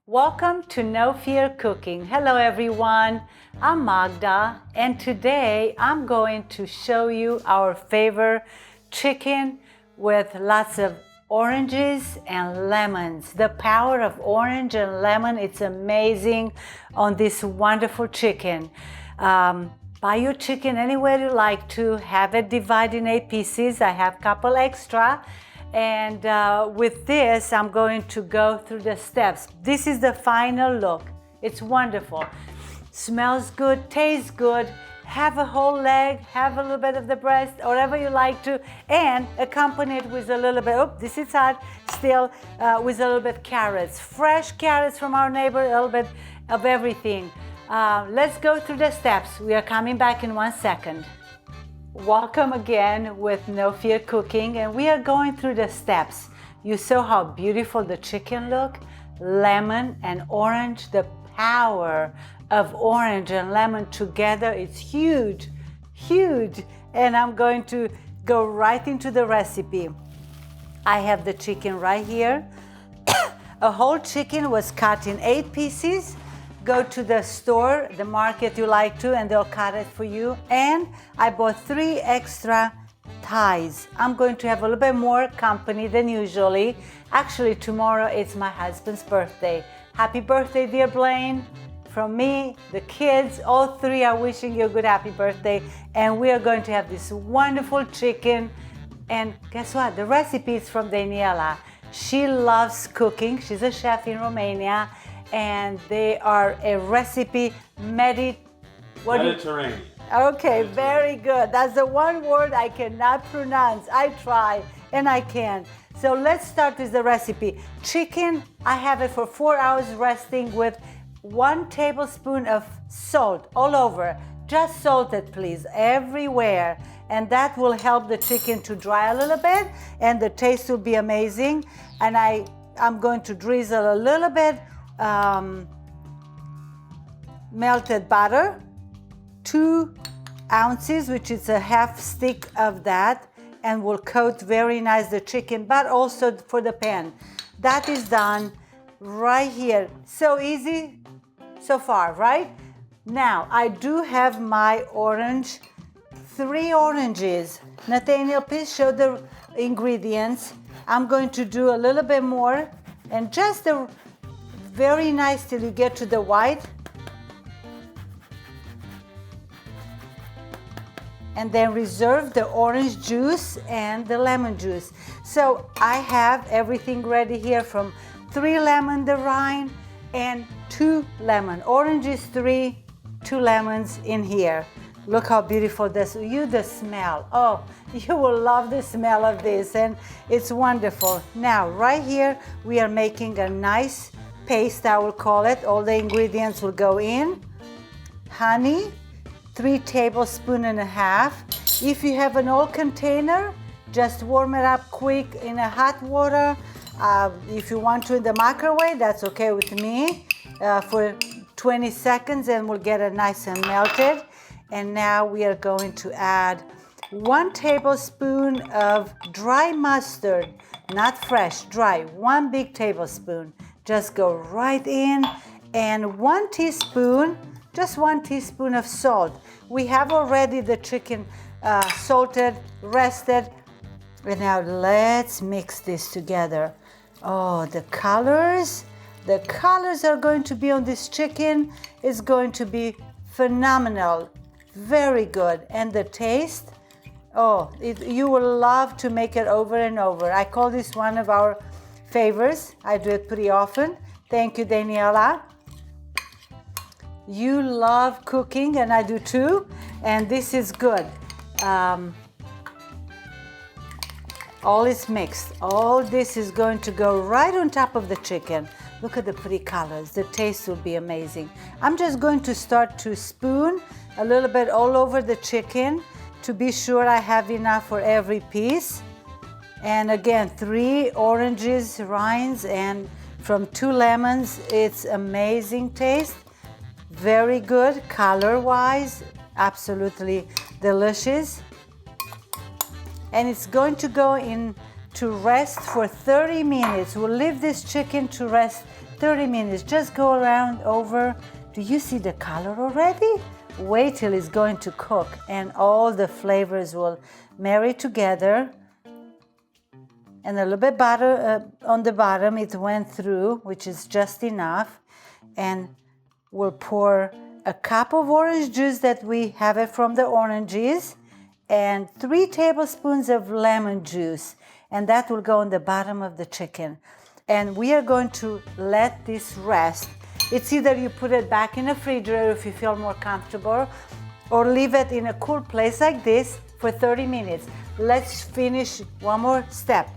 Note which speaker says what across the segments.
Speaker 1: Welcome to No Fear Cooking. Hello everyone, I'm Magda and today I'm going to show you our favorite chicken with lots of oranges and lemons. The power of orange and lemon, it's amazing on this wonderful chicken. Buy your chicken anywhere you like to, have it divided in 8 pieces. I have a couple extra. And with this, I'm going to go through the steps. This is the final look. It's wonderful. Smells good, tastes good. Have a whole leg, have a little bit of the breast, whatever you like to, and accompany it with a little bit, this is hot, still with a little bit carrots. Fresh carrots from our neighbor, a little bit of everything. Let's go through the steps. We are coming back in 1 second. Welcome again with No Fear Cooking, and we are going through the steps. You saw how beautiful the chicken look, lemon and orange. The power of orange and lemon together is huge, huge. And I'm going to go right into the recipe. I have the chicken right here. A whole chicken was cut in 8 pieces. Go to the store, the market you like to, and they'll cut it for you. And I bought 3 extra thighs. I'm going to have a little bit more company than usually. Actually, tomorrow it's my husband's birthday. Happy birthday, dear Blaine. From me, the kids, all 3 are wishing you a good happy birthday. And we are going to have this wonderful chicken. And guess what? The recipe is from Daniela. She loves cooking. She's a chef in Romania. And they are a recipe
Speaker 2: Mediterranean.
Speaker 1: Okay, very good. That's the one word I cannot pronounce. I try and I can. So let's start with the recipe. Chicken, I have it for 4 hours resting with 1 tablespoon of salt all over. Just salt it, please, everywhere. And that will help the chicken to dry a little bit and the taste will be amazing. And I'm going to drizzle a little bit melted butter, 2 ounces, which is a half stick of that, and will coat very nice the chicken, but also for the pan. That is done right here. So easy so far, right? Now, I do have my orange, 3 oranges. Nathaniel, please show the ingredients. I'm going to do a little bit more, and just the very nice till you get to the white. And then reserve the orange juice and the lemon juice. So I have everything ready here from 3 lemon, the rind, and 2 lemon. Orange is 3, 2 lemons in here. Look how beautiful this, the smell. Oh, you will love the smell of this, and it's wonderful. Now, right here, we are making a nice paste, I will call it. All the ingredients will go in. Honey, 3 tablespoons and a half. If you have an old container, just warm it up quick in a hot water. If you want to in the microwave, that's okay with me. For 20 seconds and we'll get it nice and melted. And now we are going to add 1 tablespoon of dry mustard, not fresh, dry, 1 big tablespoon. Just go right in, and 1 teaspoon, just 1 teaspoon of salt. We have already the chicken salted, rested, and now let's mix this together. Oh, the colors are going to be on this chicken is going to be phenomenal, very good. And the taste, you will love to make it over and over. I call this one of our favorites. I do it pretty often. Thank you, Daniela. You love cooking, and I do too. And this is good. All is mixed. All this is going to go right on top of the chicken. Look at the pretty colors. The taste will be amazing. I'm just going to start to spoon a little bit all over the chicken to be sure I have enough for every piece. And again, 3 oranges, rinds, and from 2 lemons. It's amazing taste. Very good color-wise. Absolutely delicious. And it's going to go in to rest for 30 minutes. We'll leave this chicken to rest 30 minutes. Just go around over. Do you see the color already? Wait till it's going to cook and all the flavors will marry together. And a little bit butter on the bottom, it went through, which is just enough. And we'll pour a cup of orange juice that we have it from the oranges and 3 tablespoons of lemon juice. And that will go on the bottom of the chicken. And we are going to let this rest. It's either you put it back in the refrigerator if you feel more comfortable, or leave it in a cool place like this for 30 minutes. Let's finish one more step.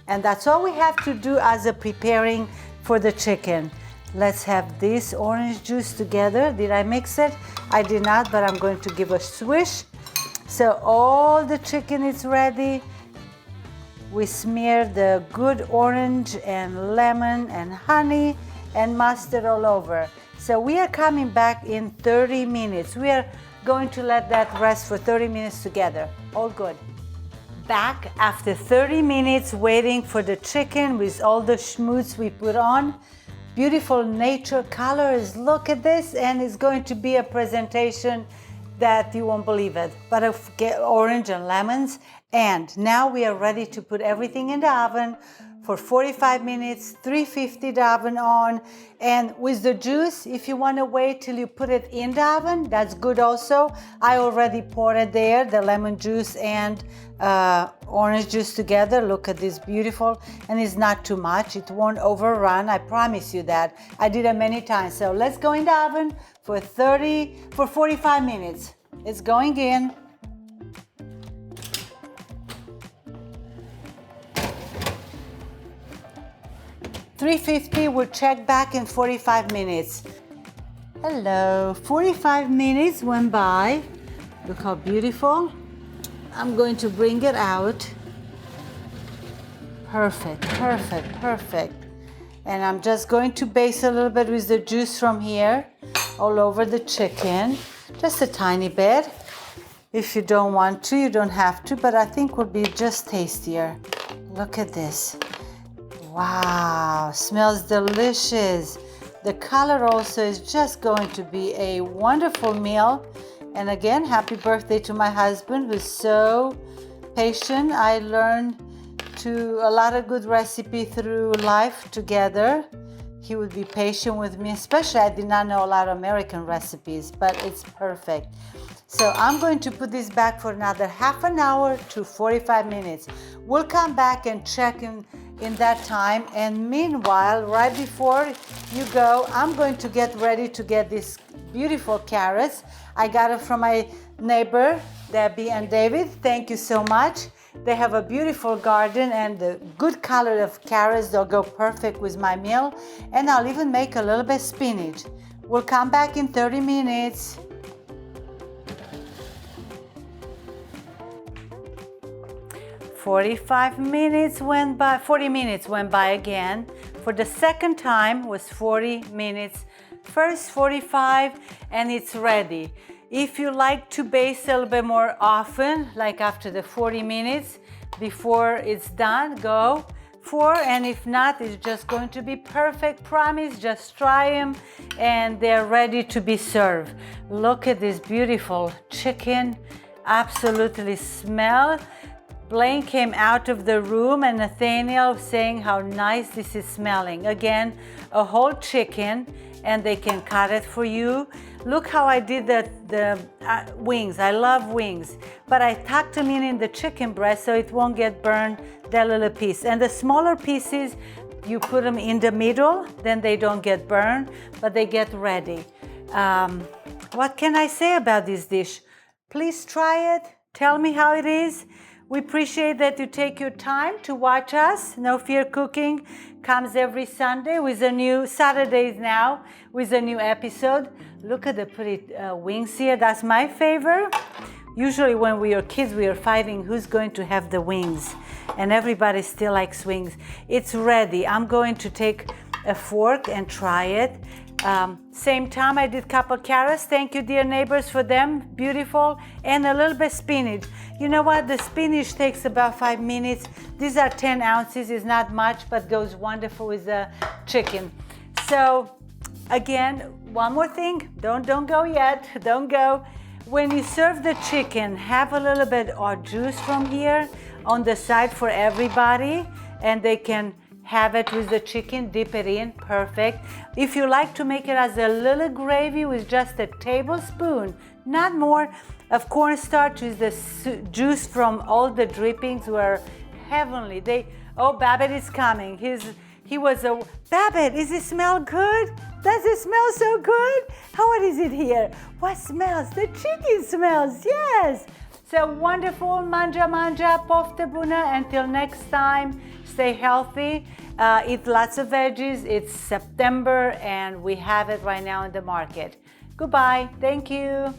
Speaker 1: And that's all we have to do as a preparing for the chicken. Let's have this orange juice together. Did I mix it? I did not, but I'm going to give a swish. So all the chicken is ready. We smear the good orange and lemon and honey and mustard all over. So we are coming back in 30 minutes. We are going to let that rest for 30 minutes together. All good. Back after 30 minutes waiting for the chicken with all the schmutz we put on. Beautiful nature colors. Look at this, and it's going to be a presentation that you won't believe it. But of orange and lemons. And now we are ready to put everything in the oven for 45 minutes, 350 the oven on. And with the juice, if you want to wait till you put it in the oven, that's good also. I already poured it there, the lemon juice and orange juice together. Look at this, beautiful. And it's not too much. It won't overrun. I promise you that. I did it many times. So let's go in the oven for 45 minutes. It's going in. 350, we'll check back in 45 minutes. Hello, 45 minutes went by. Look how beautiful. I'm going to bring it out. Perfect, perfect, perfect. And I'm just going to baste a little bit with the juice from here all over the chicken. Just a tiny bit. If you don't want to, you don't have to, but I think would be just tastier. Look at this. Wow, smells delicious. The color also is just going to be a wonderful meal. And again, happy birthday to my husband, who's so patient. I learned a lot of good recipe through life together. He would be patient with me, especially I did not know a lot of American recipes, but it's perfect. So I'm going to put this back for another half an hour to 45 minutes. We'll come back and check in that time. And meanwhile, right before you go, I'm going to get ready to get these beautiful carrots. I got it from my neighbor, Debbie and David. Thank you so much. They have a beautiful garden and the good color of carrots. They'll go perfect with my meal. And I'll even make a little bit spinach. We'll come back in 30 minutes. 40 minutes went by again. For the second time was 40 minutes. First 45 and it's ready. If you like to baste a little bit more often, like after the 40 minutes before it's done, go for. And if not, it's just going to be perfect. Promise, just try them and they're ready to be served. Look at this beautiful chicken. Absolutely smell. Blaine came out of the room and Nathaniel saying how nice this is smelling. Again, a whole chicken and they can cut it for you. Look how I did the wings. I love wings, but I tucked them in the chicken breast so it won't get burned, that little piece. And the smaller pieces, you put them in the middle, then they don't get burned, but they get ready. What can I say about this dish? Please try it. Tell me how it is. We appreciate that you take your time to watch us. No Fear Cooking comes every Sunday with a new, Saturdays now, with a new episode. Look at the pretty wings here. That's my favorite. Usually when we were kids, we were fighting who's going to have the wings. And everybody still likes wings. It's ready. I'm going to take a fork and try it. Same time I did couple carrots. Thank you, dear neighbors, for them. Beautiful. And a little bit spinach. You know what? The spinach takes about 5 minutes. These are 10 ounces. It's not much, but goes wonderful with the chicken. So again, one more thing, don't go yet, don't go. When you serve the chicken, have a little bit of juice from here on the side for everybody, and they can have it with the chicken, dip it in, perfect. If you like to make it as a little gravy with just a tablespoon, not more, of cornstarch with the juice from all the drippings were heavenly. Oh, Babbitt is coming. Babbitt, does it smell good? Does it smell so good? What is it here? What smells? The chicken smells, yes. So wonderful, manja manja, pofte buna. Until next time, stay healthy, eat lots of veggies. It's September and we have it right now in the market. Goodbye, thank you.